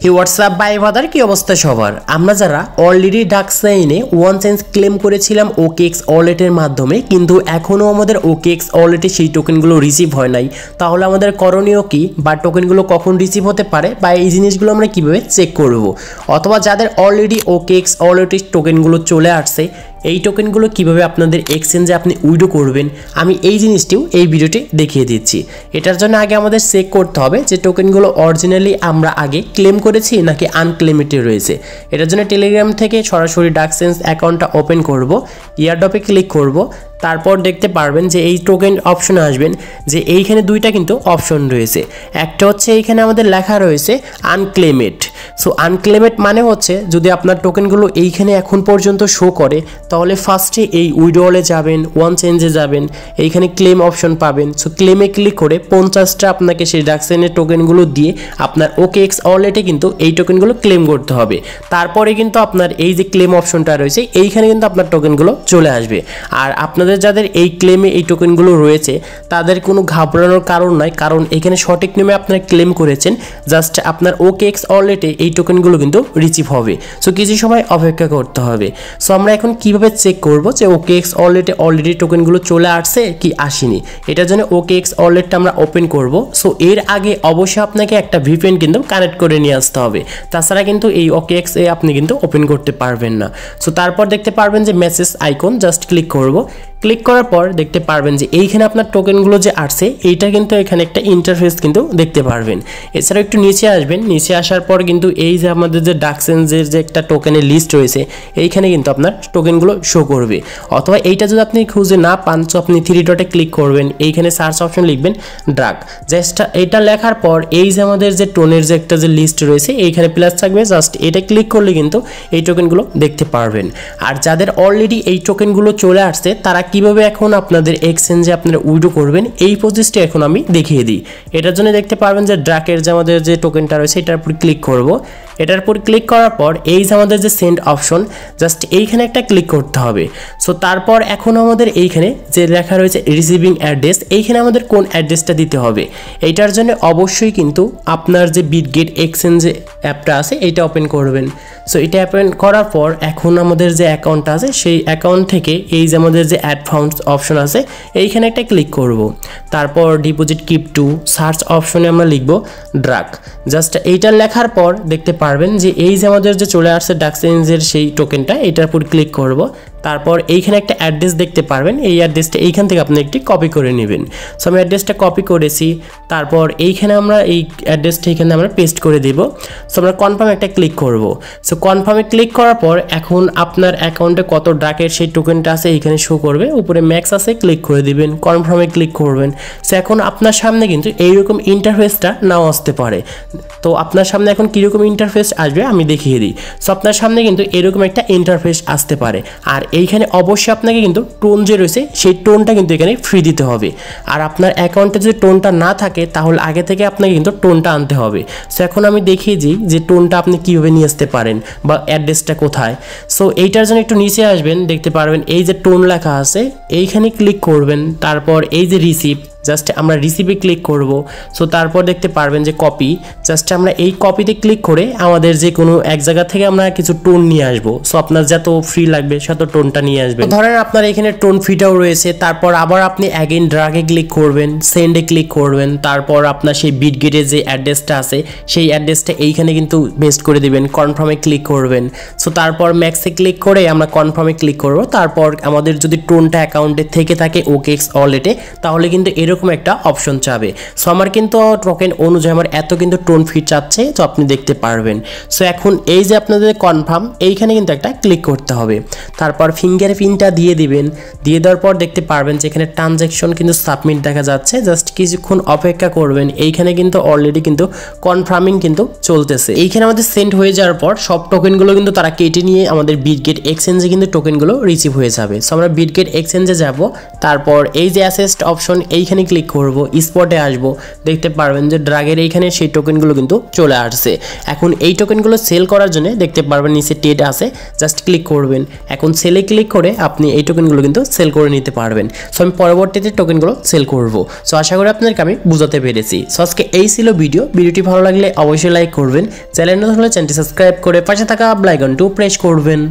Hey WhatsApp by বাদার কি অবস্থা সবার। আমরা যারা অলরেডি ডাক্সাইনে ওয়ান চেঞ্জ ক্লেম করেছিলাম ওকেএক্স ওয়ালেটের মাধ্যমে, কিন্তু এখনও আমাদের ওকেএক্স ওয়ালেটে সেই টোকেনগুলো রিসিভ হয় নাই, তাহলে আমাদের করণীয় কি, বা টোকেনগুলো কখন রিসিভ হতে পারে, বা এই জিনিসগুলো আমরা কীভাবে চেক করব। অথবা যাদের অলরেডি ওকেএক্স ওয়ালেটের টোকেনগুলো চলে আসছে, এই টোকেনগুলো কিভাবে আপনাদের এক্সচেঞ্জে আপনি উইড্রো করবেন, আমি এই জিনিসটিও এই ভিডিওতে দেখিয়ে দিচ্ছি। এটার জন্য আগে আমাদের চেক করতে হবে যে টোকেনগুলো অরিজিনালি আমরা আগে ক্লেম করেছি নাকি আনক্লেমেড রয়েছে। এটার জন্য টেলিগ্রাম থেকে সরাসরি ডাক্সেন্স অ্যাকাউন্টটা ওপেন করব, ইয়ারড্রপে ক্লিক করব, তারপর দেখতে পারবেন যে এই টোকেন অপশনে আসবেন, যে এইখানে দুইটা কিন্তু অপশন রয়েছে। একটা হচ্ছে এইখানে আমাদের লেখা রয়েছে আনক্লেমেড। সো আনক্লেমেড মানে হচ্ছে যদি আপনার টোকেনগুলো এইখানে এখন পর্যন্ত শো করে, তাহলে ফার্স্টে এই উইড্রোলে যাবেন, ওয়ান চেঞ্জে যাবেন, এইখানে ক্লেম অপশন পাবেন। সো ক্লেমে ক্লিক করে 50টা আপনাকে সেই ডাক্সেনের টোকেনগুলো দিয়ে আপনার ওকেএক্স ওয়ালেটে কিন্তু এই টোকেনগুলো ক্লেম করতে হবে। তারপরে কিন্তু আপনার এই যে ক্লেম অপশনটা রয়েছে, এইখানে কিন্তু আপনার টোকেনগুলো চলে আসবে। আর আপনাদের যাদের এই ক্লেমে এই টোকেনগুলো রয়েছে তাদের কোনো ঘাবড়ানোর কারণ নাই, কারণ এখানে সঠিক নিয়মে আপনারা ক্লেম করেছেন। জাস্ট আপনার ওকেএক্স ওয়ালেটে এই টোকেনগুলো কিন্তু রিসিভ হবে। সো কিছু সময় অপেক্ষা করতে হবে। সো আমরা এখন কিভাবে চেক করব যে ওকেএক্স ওয়ালেটে অলরেডি টোকেনগুলো চলে আসছে কি আসেনি। এটার জন্য ওকেএক্স ওয়ালেটটা আমরা ওপেন করব। সো এর আগে অবশ্যই আপনাকে একটা ভিপিএন কিন্তু কানেক্ট করে নিয়ে আসতে হবে, তাছাড়া কিন্তু এই ওকেএক্স এ আপনি কিন্তু ওপেন করতে পারবেন না। সো তারপর দেখতে পারবেন যে মেসেজ আইকন, জাস্ট ক্লিক করব। ক্লিক করার পর দেখতে পারবেন যে এইখানে আপনার টোকেনগুলো যে আসছে, এইটা কিন্তু এখানে একটা ইন্টারফেস কিন্তু দেখতে পারবেন। এছাড়া একটু নিচে আসবেন, নিচে আসার পর কিন্তু এই যে আমাদের যে ডাক্সেন্সের যে একটা টোকেনের লিস্ট রয়েছে, এইখানে কিন্তু আপনার টোকেনগুলো শো করবে। অথবা এইটা যদি আপনি খুঁজে না পান, তো আপনি 3 ডটে ক্লিক করবেন, এইখানে সার্চ অপশন লিখবেন ড্রাগ। জাস্ট এটা লেখার পর এই যে আমাদের যে টোনের যে একটা যে লিস্ট রয়েছে, এইখানে প্লাস থাকবে, জাস্ট এটা ক্লিক করলে কিন্তু এই টোকেনগুলো দেখতে পারবেন। আর যাদের অলরেডি এই টোকেনগুলো চলে আসছে, তারা কিভাবে এখন আপনাদের এক্সচেঞ্জে আপনারা উইড্রো করবেন, এই প্রসেসটা এখন আমি দেখিয়ে দিই। এটার জন্য দেখতে পারবেন যে ড্রাকের যে আমাদের যে টোকেনটা রয়েছে, এটার উপর ক্লিক করব। এটার উপর ক্লিক করার পর এই যে আমাদের যে সেন্ড অপশন, জাস্ট এইখানে একটা ক্লিক করতে হবে। সো তারপর এখন আমাদের এইখানে যে লেখা রয়েছে রিসিভিং অ্যাড্রেস, এইখানে আমাদের কোন অ্যাড্রেসটা দিতে হবে। এইটার জন্য অবশ্যই কিন্তু আপনার যে বিটগেট এক্সচেঞ্জ অ্যাপটা আছে, এইটা ওপেন করবেন। সো এটা ওপেন করার পর এখন আমাদের যে অ্যাকাউন্টটা আছে, সেই অ্যাকাউন্ট থেকে এই যে আমাদের যে অ্যাড ফান্ডস অপশন আছে, এইখানে একটা ক্লিক করব। তারপর ডিপোজিট কিপ টু সার্চ অপশনে আমরা লিখব ড্রাগ। জাস্ট এইটা লেখার পর দেখতে পারবেন যে এই যে আমাদের যে চলে আসছে ডাক্সেন্সের সেই টোকেনটা, এটার উপর ক্লিক করব। তারপর এইখানে একটা অ্যাড্রেস দেখতে পারবেন, এই অ্যাড্রেসটা এইখান থেকে আপনি একটি কপি করে নেবেন। সো আমি অ্যাড্রেসটা কপি করেছি। তারপর এইখানে আমরা এই অ্যাড্রেসটা এখানে আমরা পেস্ট করে দেব। সো আমরা কনফার্ম একটা ক্লিক করব। সো কনফার্মে ক্লিক করার পর এখন আপনার অ্যাকাউন্টে কত ড্রাকের সেই টোকেনটা আছে এইখানে শো করবে, উপরে ম্যাক্স আছে, ক্লিক করে দিবেন, কনফার্মে ক্লিক করবেন। সো এখন আপনার সামনে কিন্তু এইরকম ইন্টারফেসটা নাও আসতে পারে। তো আপনার সামনে এখন কীরকম ইন্টারফেস আসবে আমি দেখিয়ে দিই। সো আপনার সামনে কিন্তু এরকম একটা ইন্টারফেস আসতে পারে। আর এইখানে অবশ্যই আপনাকে কিন্তু টোন যে রয়েছে, সেই টোনটা কিন্তু এখানে ফ্রি দিতে হবে। আর আপনার অ্যাকাউন্টে যদি টোনটা না থাকে, তাহলে আগে থেকে আপনাকে কিন্তু টোনটা আনতে হবে। সো এখন আমি দেখিয়ে দিই যে টোনটা আপনি কীভাবে নিয়ে আসতে পারেন বা অ্যাড্রেসটা কোথায়। সো এইটার জন্য একটু নিচে আসবেন, দেখতে পারবেন এই যে টোন লেখা আছে, এইখানে ক্লিক করবেন। তারপর এই যে রিসিভ, জাস্ট আমরা রিসিভে ক্লিক করব। সো তারপর দেখতে পারবেন যে কপি, জাস্ট আমরা এই কপিতে ক্লিক করে আমাদের যে কোনো এক জায়গা থেকে আমরা কিছু টোন নিয়ে আসবো। সো আপনার যত ফ্রি লাগবে তত টোনটা নিয়ে আসবেন। ধরেন আপনার এখানে টোন ফ্রিটাও রয়েছে। তারপর আবার আপনি অ্যাগেন ড্রাগে ক্লিক করবেন, সেন্ডে ক্লিক করবেন। তারপর আপনার সেই বিটগেটের যে অ্যাড্রেসটা আছে, সেই অ্যাড্রেসটা এইখানে কিন্তু পেস্ট করে দেবেন, কনফার্মে ক্লিক করবেন। সো তারপর ম্যাক্সে ক্লিক করে আমরা কনফার্মে ক্লিক করব। তারপর আমাদের যদি টোনটা অ্যাকাউন্টে থেকে থাকে ওকেএক্স ওয়ালেটে, তাহলে কিন্তু এরকম একটা অপশন চাবে। সো আমার কিন্তু টোকেন অনুযায়ী আমার এত কিন্তু টোন ফি চাচ্ছে, তো আপনি দেখতে পারবেন। সো এখন এই যে আপনাদের কনফার্ম, এইখানে কিন্তু একটা ক্লিক করতে হবে। তারপর ফিঙ্গারপ্রিন্টটা দিয়ে দিবেন। দিয়ে দেওয়ার পর দেখতে পারবেন যে এখানে ট্রানজ্যাকশন কিন্তু সাবমিট দেখা যাচ্ছে। জাস্ট কিছুক্ষণ অপেক্ষা করবেন। এইখানে কিন্তু অলরেডি কিন্তু কনফার্মিং কিন্তু চলতেছে। এইখানে আমাদের সেন্ড হয়ে যাওয়ার পর সব টোকেনগুলো কিন্তু তারা কেটে নিয়ে আমাদের বিটগেট এক্সচেঞ্জে কিন্তু টোকেনগুলো রিসিভ হয়ে যাবে। সো আমরা বিটগেট এক্সচেঞ্জে যাব। তারপর এই যে অ্যাসেস্ট অপশন, এইখানে এখানে ক্লিক করব, স্পটে আসব, দেখতে পারবেন যে ড্রাগের এইখানে সেই টোকেনগুলো কিন্তু চলে আসছে। এখন এই টোকেনগুলো সেল করার জন্য দেখতে পারবেন নিচে টেড আছে, জাস্ট ক্লিক করবেন। এখন সেলে ক্লিক করে আপনি এই টোকেনগুলো কিন্তু সেল করে নিতে পারবেন। সো আমি পরবর্তীতে টোকেনগুলো সেল করব। সো আশা করি আপনাদেরকে আমি বুঝাতে পেরেছি। সো আজকে এই ছিল ভিডিওটি ভালো লাগলে অবশ্যই লাইক করবেন, চ্যানেল নতুন হলে চ্যানেলটি সাবস্ক্রাইব করে পাশে থাকা বেল আইকনটি প্রেস করবেন।